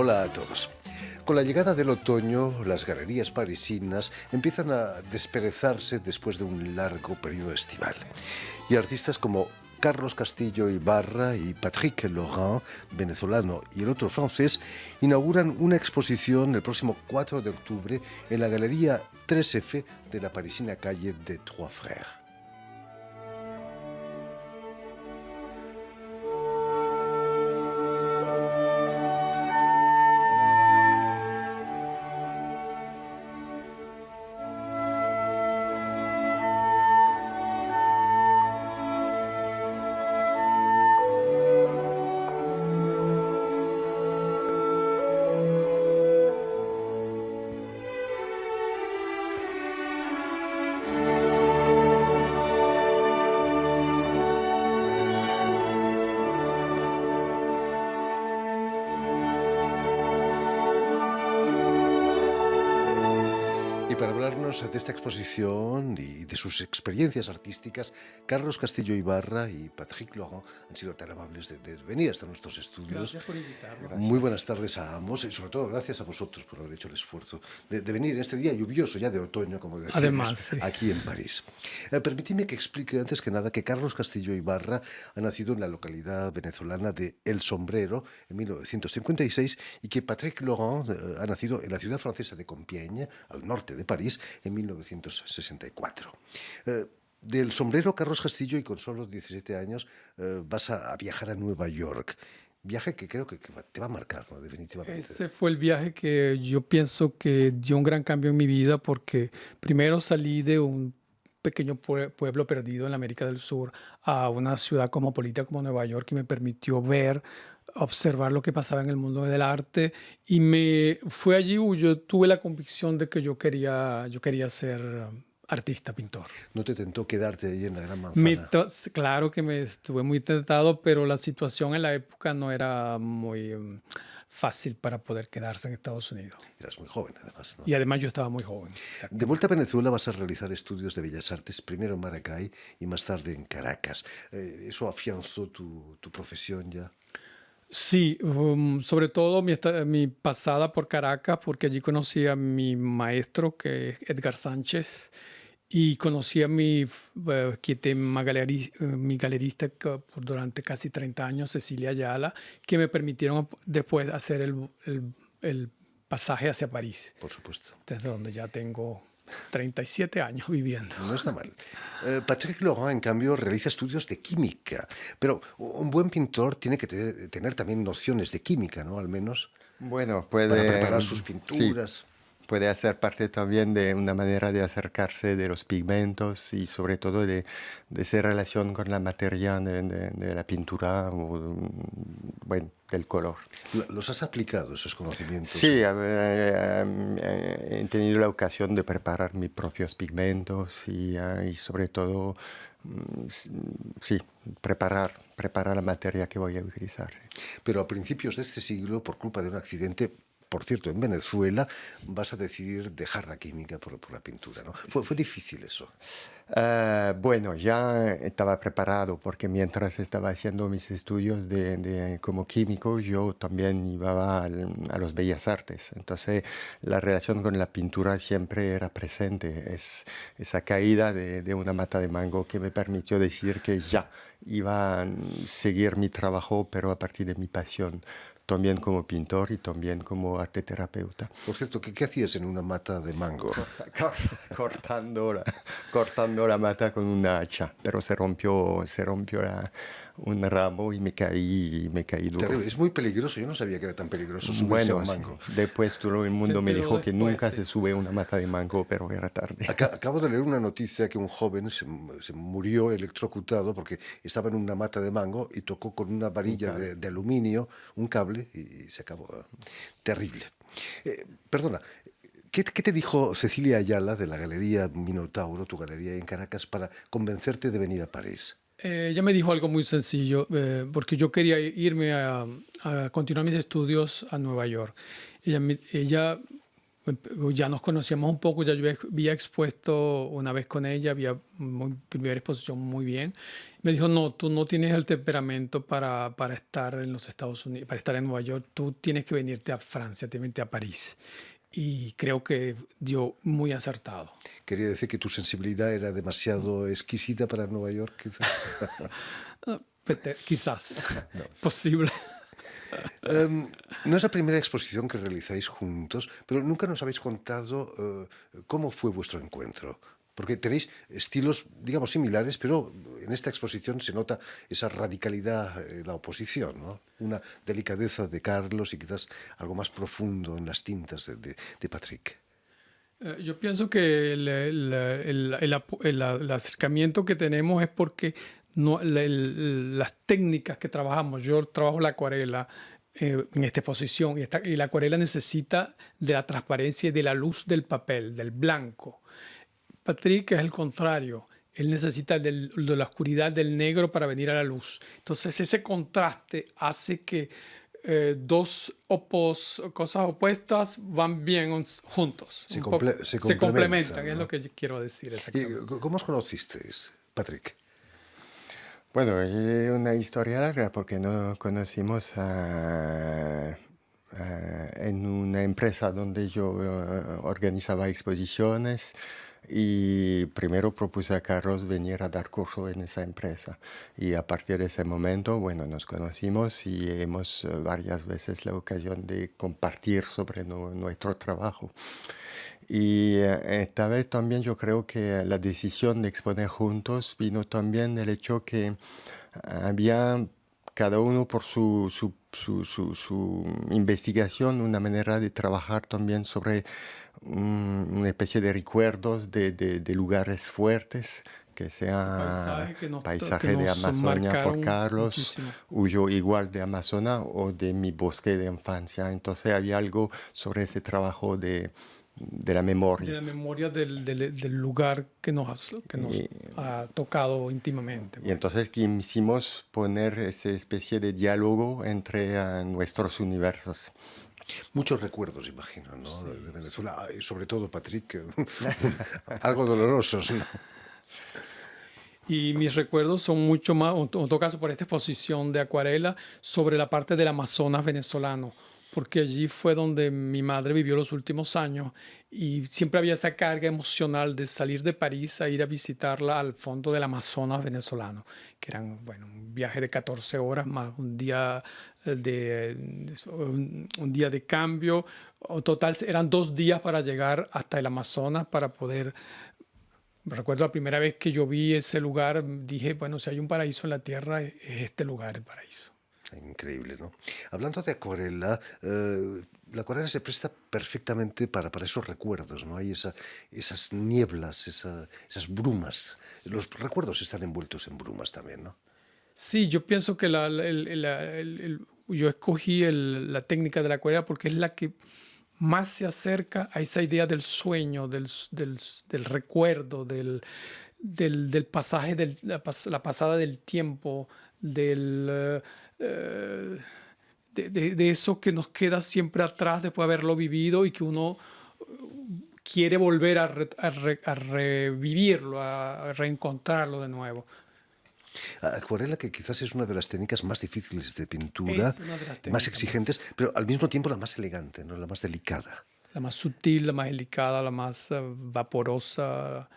Hola a todos. Con la llegada del otoño, las galerías parisinas empiezan a desperezarse después de un largo periodo estival. Y artistas como Carlos Castillo Ibarra y Patrick Laurent, venezolano, y el otro francés, inauguran una exposición el próximo 4 de octubre en la Galería 3F de la parisina calle de Trois Frères. Para hablarnos de esta exposición y de sus experiencias artísticas, Carlos Castillo Ibarra y Patrick Laurent han sido tan amables de venir hasta nuestros estudios. Gracias por invitarnos. Muy buenas tardes a ambos y sobre todo gracias a vosotros por haber hecho el esfuerzo de venir en este día lluvioso, ya de otoño, como decíamos, Además, sí. aquí en París. Permitidme que explique antes que nada que Carlos Castillo Ibarra ha nacido en la localidad venezolana de El Sombrero en 1956 y que Patrick Laurent ha nacido en la ciudad francesa de Compiègne, al norte de París, en 1964. Del Sombrero, Carlos Castillo, y con solo 17 años vas a viajar a Nueva York. Viaje que creo que te va a marcar, ¿no? Definitivamente. Ese fue el viaje que yo pienso que dio un gran cambio en mi vida porque primero salí de un pequeño pueblo perdido en la América del Sur a una ciudad cosmopolita como Nueva York y me permitió ver, observar lo que pasaba en el mundo del arte y fue allí où yo tuve la convicción de que yo quería ser artista, pintor. ¿No te tentó quedarte ahí en la Gran Manzana? Claro que me estuve muy tentado, pero la situación en la época no era muy fácil para poder quedarse en Estados Unidos. Eras muy joven, además, ¿no? Y además yo estaba muy joven. De vuelta a Venezuela vas a realizar estudios de Bellas Artes, primero en Maracay y más tarde en Caracas. ¿Eso afianzó tu profesión ya? Sí, sobre todo mi pasada por Caracas, porque allí conocí a mi maestro, que es Edgar Sánchez, y conocí a mi galerista durante casi 30 años, Cecilia Ayala, que me permitieron después hacer el pasaje hacia París. Por supuesto. Desde donde ya tengo 37 años viviendo. No está mal. Patrick Laurent, en cambio, realiza estudios de química, pero un buen pintor tiene que tener también nociones de química, ¿no? Al menos Bueno, para preparar sus pinturas. Sí, puede hacer parte también de una manera de acercarse de los pigmentos y sobre todo de esa relación con la materia de la pintura o, bueno, del color. ¿Los has aplicado, esos conocimientos? Sí, he tenido la ocasión de preparar mis propios pigmentos y sobre todo, sí, preparar la materia que voy a utilizar. Pero a principios de este siglo, por culpa de un accidente, por cierto, en Venezuela, vas a decidir dejar la química por la pintura, ¿no? ¿Fue difícil eso? Bueno, ya estaba preparado porque mientras estaba haciendo mis estudios como químico, yo también iba a los Bellas Artes. Entonces, la relación con la pintura siempre era presente. Es esa caída de una mata de mango que me permitió decir que ya iba a seguir mi trabajo, pero a partir de mi pasión. También como pintor y también como arteterapeuta. Por cierto, ¿qué hacías en una mata de mango? Cortando la mata con una hacha, pero se rompió un ramo y me caí duro. Terrible. Es muy peligroso, yo no sabía que era tan peligroso subirse a un mango. Sí. Después todo el mundo me dijo que nunca se sube a una mata de mango, pero era tarde. Acabo de leer una noticia que un joven se murió electrocutado porque estaba en una mata de mango y tocó con una varilla de aluminio un cable y se acabó. Terrible. Perdona, ¿qué te dijo Cecilia Ayala de la Galería Minotauro, tu galería en Caracas, para convencerte de venir a París? Ella me dijo algo muy sencillo, porque yo quería irme a continuar mis estudios a Nueva York. Ella Ya nos conocíamos un poco, ya yo había expuesto una vez con ella, había primera exposición muy bien. Me dijo, no, tú no tienes el temperamento para estar en los Estados Unidos, para estar en Nueva York, tú tienes que venirte a Francia, tienes que venirte a París. Y creo que dio muy acertado. Quería decir que tu sensibilidad era demasiado exquisita para Nueva York, quizás. Quizás, No. posible. No es la primera exposición que realizáis juntos, pero nunca nos habéis contado cómo fue vuestro encuentro. Porque tenéis estilos, digamos, similares, pero en esta exposición se nota esa radicalidad en la oposición, ¿no? Una delicadeza de Carlos y quizás algo más profundo en las tintas de Patrick. Yo pienso que el acercamiento que tenemos es porque no, las técnicas que trabajamos, yo trabajo la acuarela en esta exposición y la acuarela necesita de la transparencia y de la luz del papel, del blanco. Patrick es el contrario. Él necesita de la oscuridad del negro para venir a la luz. Entonces ese contraste hace que cosas opuestas van bien juntos. Se complementan, ¿no? es lo que yo quiero decir exactamente. ¿Y cómo os conocisteis, Patrick? Bueno, es una historia larga porque nos conocimos en una empresa donde yo organizaba exposiciones y primero propuse a Carlos venir a dar curso en esa empresa. Y a partir de ese momento, bueno, nos conocimos y hemos varias veces la ocasión de compartir sobre nuestro trabajo. Y esta vez también yo creo que la decisión de exponer juntos vino también del hecho que había cada uno por su investigación, una manera de trabajar también sobre una especie de recuerdos de lugares fuertes, que sea paisaje de Amazonia por Carlos, muchísimo. Huyo igual de Amazonas o de mi bosque de infancia. Entonces había algo sobre ese trabajo de la memoria. De la memoria del lugar que nos ha tocado íntimamente. Y entonces quisimos poner esa especie de diálogo entre nuestros universos. Muchos recuerdos, imagino, ¿no? Sí, de Venezuela, y sobre todo Patrick, algo dolorosos, ¿no? Y mis recuerdos son mucho más, en todo caso por esta exposición de acuarela, sobre la parte del Amazonas venezolano, porque allí fue donde mi madre vivió los últimos años y siempre había esa carga emocional de salir de París a ir a visitarla al fondo del Amazonas venezolano, que eran, bueno, un viaje de 14 horas más un día un día de cambio. En total eran 2 días para llegar hasta el Amazonas para poder... Recuerdo la primera vez que yo vi ese lugar, dije, bueno, si hay un paraíso en la tierra, es este lugar el paraíso. Increíble, ¿no? Hablando de acuarela, la acuarela se presta perfectamente para esos recuerdos, ¿no? Hay esas nieblas, esas brumas. Sí. Los recuerdos están envueltos en brumas también, ¿no? Sí, yo pienso que yo escogí la técnica de la acuarela porque es la que más se acerca a esa idea del sueño, del recuerdo, del pasaje, la pasada del tiempo, de eso que nos queda siempre atrás después de haberlo vivido y que uno quiere volver a revivirlo, a reencontrarlo de nuevo. Acuarela, que quizás es una de las técnicas más difíciles de pintura, más exigentes, pero al mismo tiempo la más elegante, ¿no? La más delicada. La más sutil, la más delicada, la más vaporosa,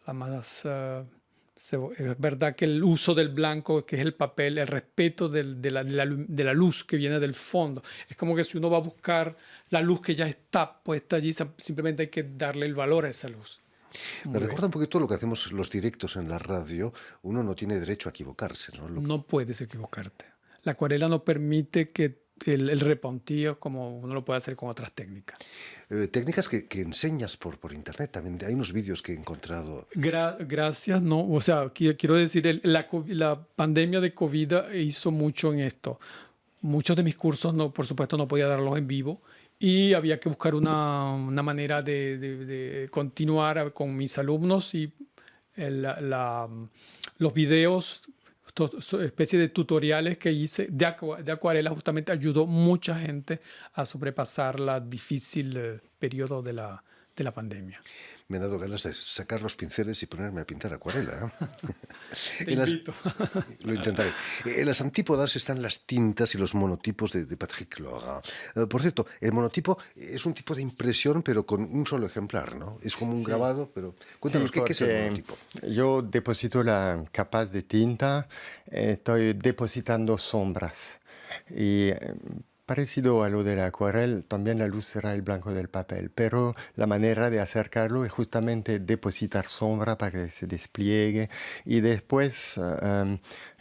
la más... es verdad que el uso del blanco, que es el papel, el respeto de la luz que viene del fondo. Es como que si uno va a buscar la luz que ya está puesta allí, simplemente hay que darle el valor a esa luz. Me recuerda un poquito lo que hacemos los directos en la radio. Uno no tiene derecho a equivocarse, ¿no? No puedes equivocarte. La acuarela no permite que el repontío como uno lo puede hacer con otras técnicas. Técnicas que enseñas por internet también. Hay unos vídeos que he encontrado. Gracias, no. O sea, quiero decir, la pandemia de COVID hizo mucho en esto. Muchos de mis cursos, por supuesto, no podía darlos en vivo. Y había que buscar una manera de continuar con mis alumnos y los videos, especie de tutoriales que hice de acuarela justamente ayudó mucha gente a sobrepasar la difícil periodo de la pandemia. Me han dado ganas de sacar los pinceles y ponerme a pintar acuarela, ¿eh? Te En las- invito. Lo intentaré. En las antípodas están las tintas y los monotipos de Patrick Laurent. Por cierto, el monotipo es un tipo de impresión, pero con un solo ejemplar, ¿no? Es como un Sí. grabado, pero Sí, cuéntanos, ¿qué es el porque monotipo? yo deposito la capa de tinta, estoy depositando sombras. Y parecido a lo de la acuarela, también la luz será el blanco del papel, pero la manera de acercarlo es justamente depositar sombra para que se despliegue y después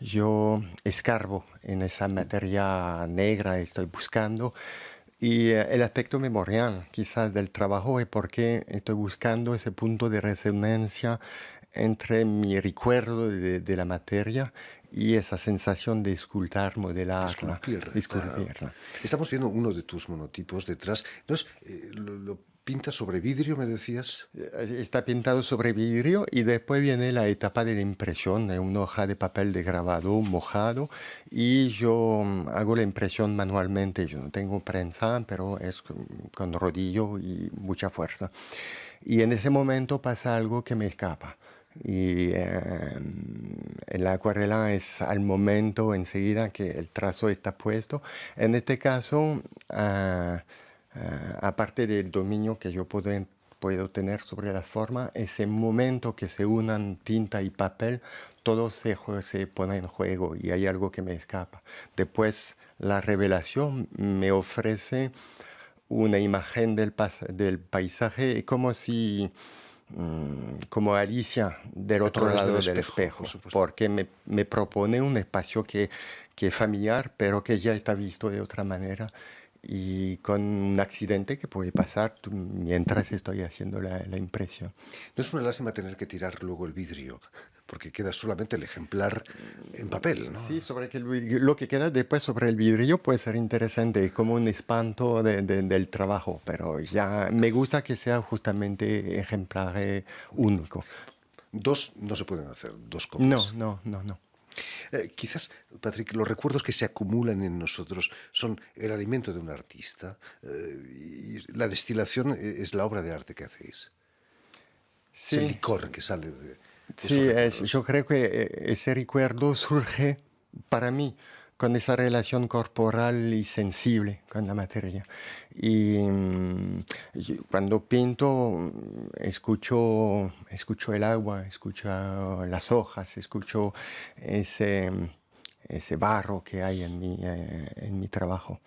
yo escarbo en esa materia negra, estoy buscando. Y el aspecto memorial quizás del trabajo es porque estoy buscando ese punto de resonancia entre mi recuerdo de la materia y esa sensación de escultar, modelarla, Esculpir. esculpirla. Estamos viendo uno de tus monotipos detrás. Entonces, lo pintas sobre vidrio, me decías. Está pintado sobre vidrio y después viene la etapa de la impresión, de una hoja de papel de grabado mojado y yo hago la impresión manualmente. Yo no tengo prensa, pero es con rodillo y mucha fuerza. Y en ese momento pasa algo que me escapa. Y en la acuarela es al momento, enseguida que el trazo está puesto. En este caso, aparte del dominio que yo puedo tener sobre la forma, ese momento que se unan tinta y papel, todo se pone en juego y hay algo que me escapa. Después, la revelación me ofrece una imagen del paisaje como si como Alicia del A otro través del lado del espejo, por espejo, supuesto. porque me propone un espacio que es familiar, pero que ya está visto de otra manera y con un accidente que puede pasar mientras estoy haciendo la impresión. No es una lástima tener que tirar luego el vidrio, porque queda solamente el ejemplar en papel, ¿no? Sí, sobre que lo que queda después sobre el vidrio puede ser interesante, como un espanto del trabajo, pero ya me gusta que sea justamente ejemplar único. Dos no se pueden hacer, dos No, copias. no, no, no. Quizás, Patrick, los recuerdos que se acumulan en nosotros son el alimento de un artista y la destilación es la obra de arte que hacéis. Es el Sí, licor que sale de esos sí, recuerdos. yo creo que ese recuerdo surge para mí con esa relación corporal y sensible con la materia. Y cuando pinto, escucho el agua, escucho las hojas, escucho ese, ese barro que hay en mi trabajo.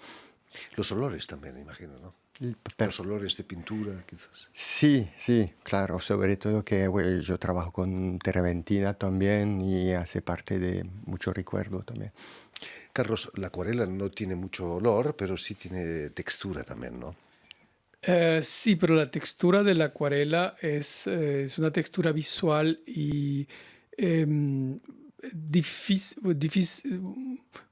Los olores también, imagino, ¿no? El papel. Los olores de pintura, quizás. Sí, sí, claro, sobre todo que bueno, yo trabajo con terpentina también y hace parte de mucho recuerdo también. Carlos, la acuarela no tiene mucho olor, pero sí tiene textura también, ¿no? Sí, pero la textura de la acuarela es una textura visual y em,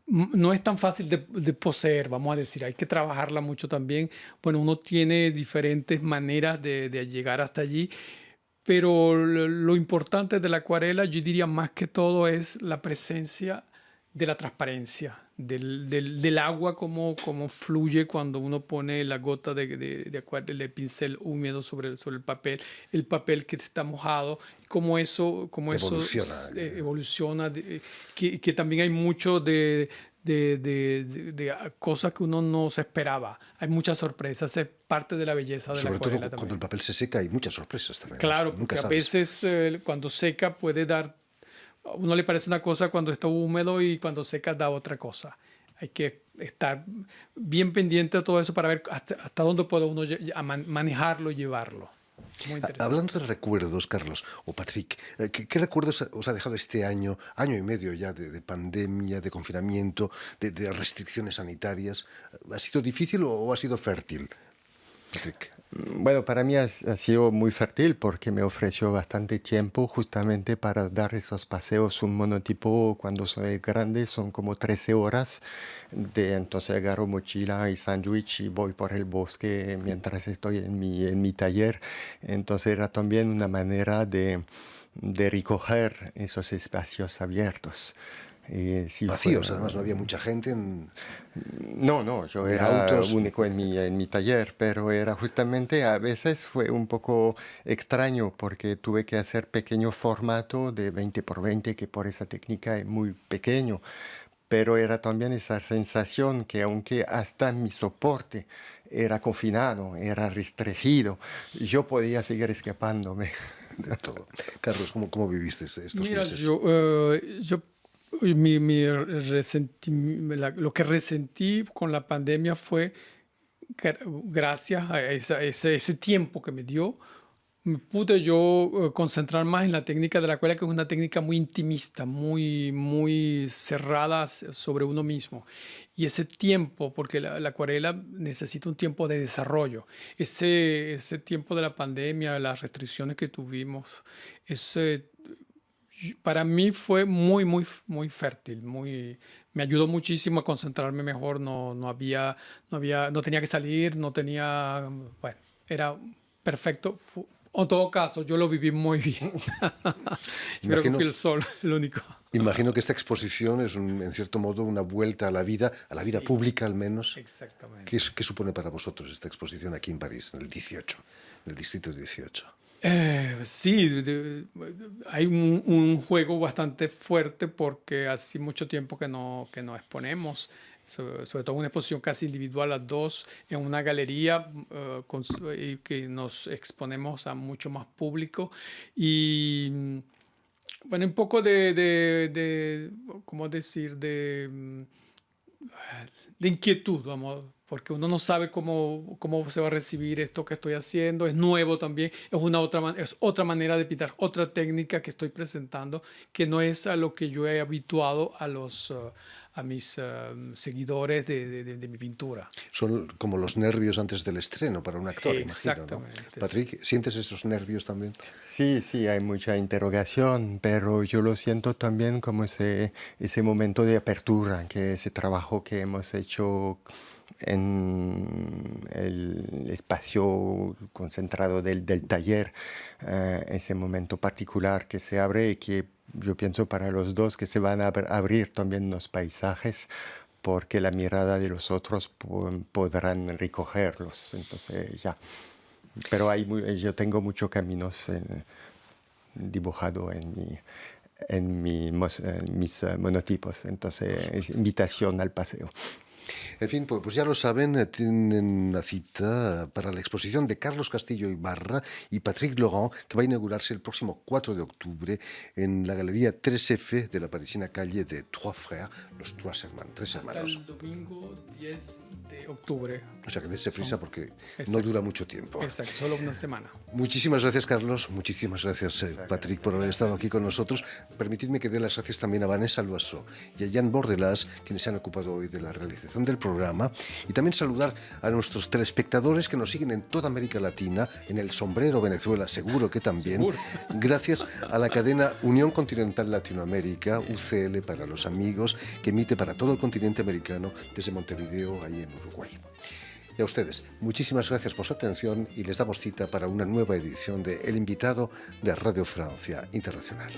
no es tan fácil de poseer, vamos a decir, hay que trabajarla mucho también. Bueno, uno tiene diferentes maneras de llegar hasta allí, pero lo importante de la acuarela, yo diría más que todo, es la presencia de la transparencia, del agua, como fluye cuando uno pone la gota de pincel húmedo sobre el papel que está mojado, cómo eso Evoluciona. evoluciona, que también hay mucho de cosas que uno no se esperaba. Hay muchas sorpresas, es parte de la belleza de la Sobre todo acuarela cuando el también. papel se seca hay muchas sorpresas también. Claro, Nunca porque a sabes. veces cuando seca puede dar, a uno le parece una cosa cuando está húmedo y cuando seca da otra cosa. Hay que estar bien pendiente de todo eso para ver hasta dónde puede uno manejarlo y llevarlo. Muy interesante. Hablando de recuerdos, Carlos o Patrick, ¿qué recuerdos os ha dejado este año y medio ya de pandemia, de confinamiento, de restricciones sanitarias? ¿Ha sido difícil o ha sido fértil, Patrick? Bueno, para mí ha sido muy fértil porque me ofreció bastante tiempo justamente para dar esos paseos. Un monotipo cuando soy grande son como 13 horas. Entonces agarro mochila y sándwich y voy por el bosque mientras estoy en mi taller. Entonces era también una manera de recoger esos espacios abiertos. Y sí fue, Vacíos, además no había mucha gente no, yo de era autos. único en mi taller, pero era justamente a veces fue un poco extraño porque tuve que hacer pequeño formato de 20 por 20, que por esa técnica es muy pequeño, pero era también esa sensación que aunque hasta mi soporte era confinado, era restringido, yo podía seguir escapándome. De todo. Carlos, ¿cómo viviste estos Mira, meses? lo que resentí con la pandemia fue, gracias a ese tiempo que me dio, me pude yo concentrar más en la técnica de la acuarela, que es una técnica muy intimista, muy cerrada sobre uno mismo. Y ese tiempo, porque la acuarela necesita un tiempo de desarrollo, ese tiempo de la pandemia, las restricciones que tuvimos, ese, para mí fue muy fértil, me ayudó muchísimo a concentrarme mejor, no tenía que salir, bueno, era perfecto. En todo caso, yo lo viví muy bien. Yo creo que Imagino, fui el único. imagino que esta exposición es, en cierto modo, una vuelta a la vida Sí, pública al menos. exactamente. ¿Qué supone para vosotros esta exposición aquí en París, en el 18, en el distrito 18? Sí, hay un juego bastante fuerte porque hace mucho tiempo que no exponemos, sobre todo una exposición casi individual a dos en una galería y que nos exponemos a mucho más público y bueno, un poco ¿cómo decir? De inquietud, vamos, porque uno no sabe cómo se va a recibir esto que estoy haciendo, es nuevo también, es otra manera de pintar, otra técnica que estoy presentando, que no es a lo que yo he habituado a mis seguidores de mi pintura. Son como los nervios antes del estreno para un actor, imagino, ¿no? Exactamente, sí. Patrick, ¿sientes esos nervios también? Sí, hay mucha interrogación, pero yo lo siento también como ese momento de apertura, que ese trabajo que hemos hecho en el espacio concentrado del taller, ese momento particular que se abre y que yo pienso para los dos que se van a abrir también los paisajes porque la mirada de los otros podrán recogerlos. Entonces ya. Pero yo tengo muchos caminos dibujados en mis monotipos. Entonces es invitación al paseo. En fin, pues ya lo saben, tienen una cita para la exposición de Carlos Castillo Ibarra y Patrick Laurent, que va a inaugurarse el próximo 4 de octubre en la Galería 3F de la parisina calle de Trois Frères, los Tres Hasta Hermanos. el domingo 10 de octubre. O sea que dése prisa porque no Exacto. dura mucho tiempo. Exacto, solo una semana. Muchísimas gracias, Carlos. Muchísimas gracias, Patrick, por haber estado aquí con nosotros. Permitidme que dé las gracias también a Vanessa Loiseau y a Jan Bordelas, quienes se han ocupado hoy de la realización del programa. Y también saludar a nuestros telespectadores que nos siguen en toda América Latina, en El Sombrero, Venezuela, seguro que también. Seguro. Gracias a la cadena Unión Continental Latinoamérica, UCL para los amigos, que emite para todo el continente americano desde Montevideo, ahí en Uruguay. Y a ustedes, muchísimas gracias por su atención y les damos cita para una nueva edición de El Invitado de Radio Francia Internacional.